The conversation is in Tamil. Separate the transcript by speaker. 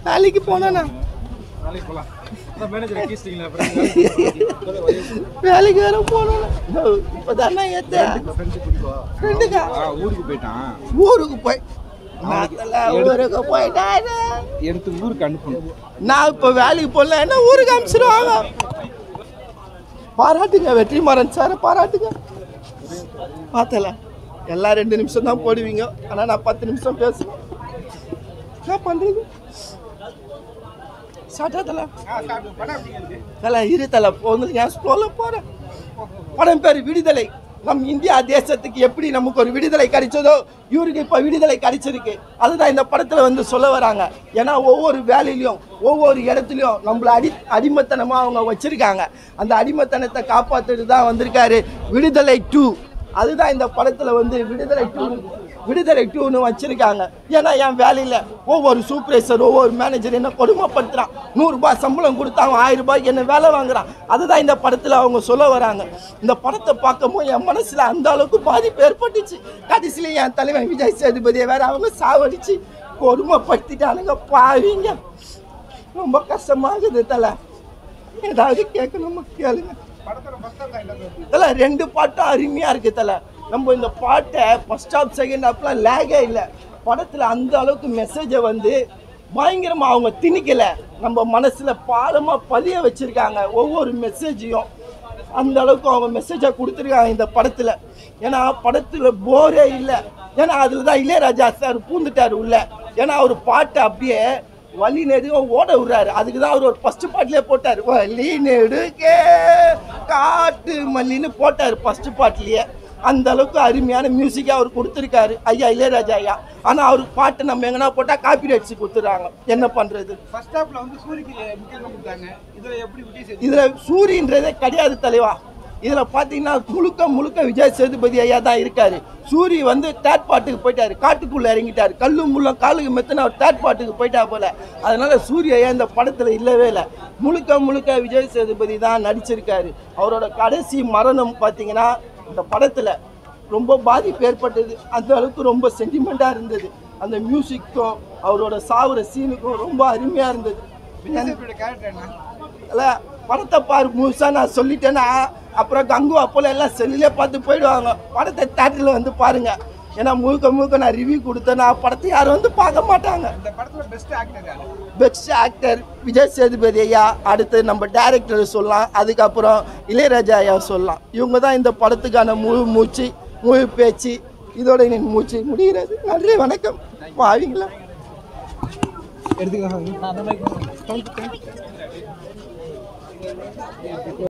Speaker 1: வேலைக்கு போனா வேலைக்கு வேற போனோம். இப்பதானே
Speaker 2: ஊருக்கு போயிட்டான்.
Speaker 1: ஊருக்கு போய் ஊருக்கு போயிட்டாரு.
Speaker 2: எடுத்து ஊருக்கு அனுப்பணும்.
Speaker 1: நான் இப்ப வேலைக்கு போடல என்ன ஊருக்கு அனுப்பிச்சிருவாங்க. பாராட்டுங்க வெற்றிமாறன் சார், பாராட்டுங்க. பார்த்தல எல்லாம் 2 நிமிஷம் தான் போடுவீங்க, ஆனா நான் 10 நிமிஷம் பேசுவேன். என்ன பண்றது? இரு தலை போறேன். படம் பேரு விடுதலை. நம் இந்தியா தேசத்துக்கு எப்படி நமக்கு ஒரு விடுதலை கிடைச்சதோ இவருக்கு இப்ப விடுதலை கிடைச்சிருக்கு. அதுதான் இந்த படத்துல வந்து சொல்ல வராங்க. ஏன்னா ஒவ்வொரு வேலையிலையும் ஒவ்வொரு இடத்துலையும் நம்மள அடிமைத்தனமா அவங்க வச்சிருக்காங்க. அந்த அடிமைத்தனத்தை காப்பாத்துட்டு தான் வந்திருக்காரு விடுதலை 2. அதுதான் இந்த படத்துல வந்து விடுதலை 2ன்னு வச்சிருக்காங்க. ஏன்னா என் வேலையில ஒவ்வொரு சூப்பர்வைசர் ஒவ்வொரு மேனேஜர் என்ன கொடுமைப்படுத்துறான். 100 ரூபாய் சம்பளம் கொடுத்தாங்க, 1000 ரூபாய்க்கு என்ன வேலை வாங்குறான். அதுதான் இந்த படத்துல அவங்க சொல்ல வராங்க. இந்த படத்தை பார்க்கும்போது என் மனசுல அந்த அளவுக்கு பாதிப்பு ஏற்பட்டுச்சு. கடைசியில என் தலைவன் விஜய் சேதுபதியை வேற அவங்க சாவடிச்சு கொடுமைப்படுத்திட்டானுங்க. பாவீங்க, ரொம்ப கஷ்டமாகுது தலை. ஏதாவது கேட்கணுமா கேளுங்க. 2 பாட்டும் அருமையா இருக்கு தலை. நம்ம இந்த பாட்டை ஃபர்ஸ்ட் ஹாஃப் செகண்ட் ஹாஃப்லாம் லேகே இல்லை. படத்தில் அந்த அளவுக்கு மெசேஜை வந்து பயங்கரமாக அவங்க திணிக்கல, நம்ம மனசில் பாலமாக பதிய வச்சுருக்காங்க. ஒவ்வொரு மெசேஜையும் அந்த அளவுக்கு அவங்க மெசேஜை கொடுத்துருக்காங்க இந்த படத்தில். ஏன்னா படத்தில் போரே இல்லை. ஏன்னா அதில் தான் இளையராஜா சார் பூந்துட்டார் உள்ள. ஏன்னா அவர் பாட்டை அப்படியே வலி நெடுக்கும் ஓட விடுறாரு. அதுக்கு தான் அவர் ஒரு ஃபர்ஸ்ட் பாட்டிலே போட்டார், வலி நெடுக்கே காட்டு மல்லின்னு போட்டார் ஃபர்ஸ்ட் பாட்டிலேயே. அந்த அளவுக்கு அருமையான மியூசிக்காக அவர் கொடுத்துருக்காரு ஐயா இளையராஜா ஐயா. ஆனால் அவருக்கு பாட்டு நம்ம எங்கன்னா போட்டால் காப்பி ரைட்ஸ் கொடுத்துட்றாங்க. என்ன பண்ணுறது? இதில் சூரியன்றதே கிடையாது தலைவா. இதில் பார்த்தீங்கன்னா முழுக்க விஜய் சேதுபதி ஐயா தான் இருக்காரு. சூரி வந்து தேர்ட் பாட்டுக்கு போயிட்டாரு, காட்டுக்குள்ளே இறங்கிட்டாரு. கல்லு முள்ளம் காலுக்கு மெத்தன அவர் தேர்ட் பாட்டுக்கு போயிட்டா போல. அதனால சூரிய ஐயா இந்த படத்தில் இல்லவே இல்லை. முழுக்க விஜய் சேதுபதி தான் நடிச்சிருக்காரு. அவரோட கடைசி மரணம் பார்த்தீங்கன்னா இந்த படத்தில் ரொம்ப பாதிப்பு ஏற்பட்டது. அந்த அளவுக்கு ரொம்ப சென்டிமெண்ட்டாக இருந்தது. அந்த மியூசிக்கும் அவரோட சாவுற சீனுக்கும் ரொம்ப அருமையாக இருந்தது. இல்லை படத்தை பாரு முழுசா நான் சொல்லிட்டேன்னா அப்புறம் கங்கு அப்போல எல்லாம் செல்லிலே பார்த்து போயிடுவாங்க. படத்தை தேட்டரில் வந்து பாருங்க. ஏன்னா முழுக்க நான் ரிவ்யூ கொடுத்தேன்னா படத்தை யாரும் வந்து பார்க்க மாட்டாங்க. பெஸ்ட் ஆக்டர் விஜய் சேதுபதி ஐயா, அடுத்து நம்ம டைரக்டர் சொல்லலாம், அதுக்கப்புறம் இளையராஜா ஐயா சொல்லலாம். இவங்க தான் இந்த படத்துக்கான முழு பேச்சு. இதோட என் மூச்சு முடிகிறது. நன்றி, வணக்கம். வாவீங்களா எடுத்துக்கலாம்.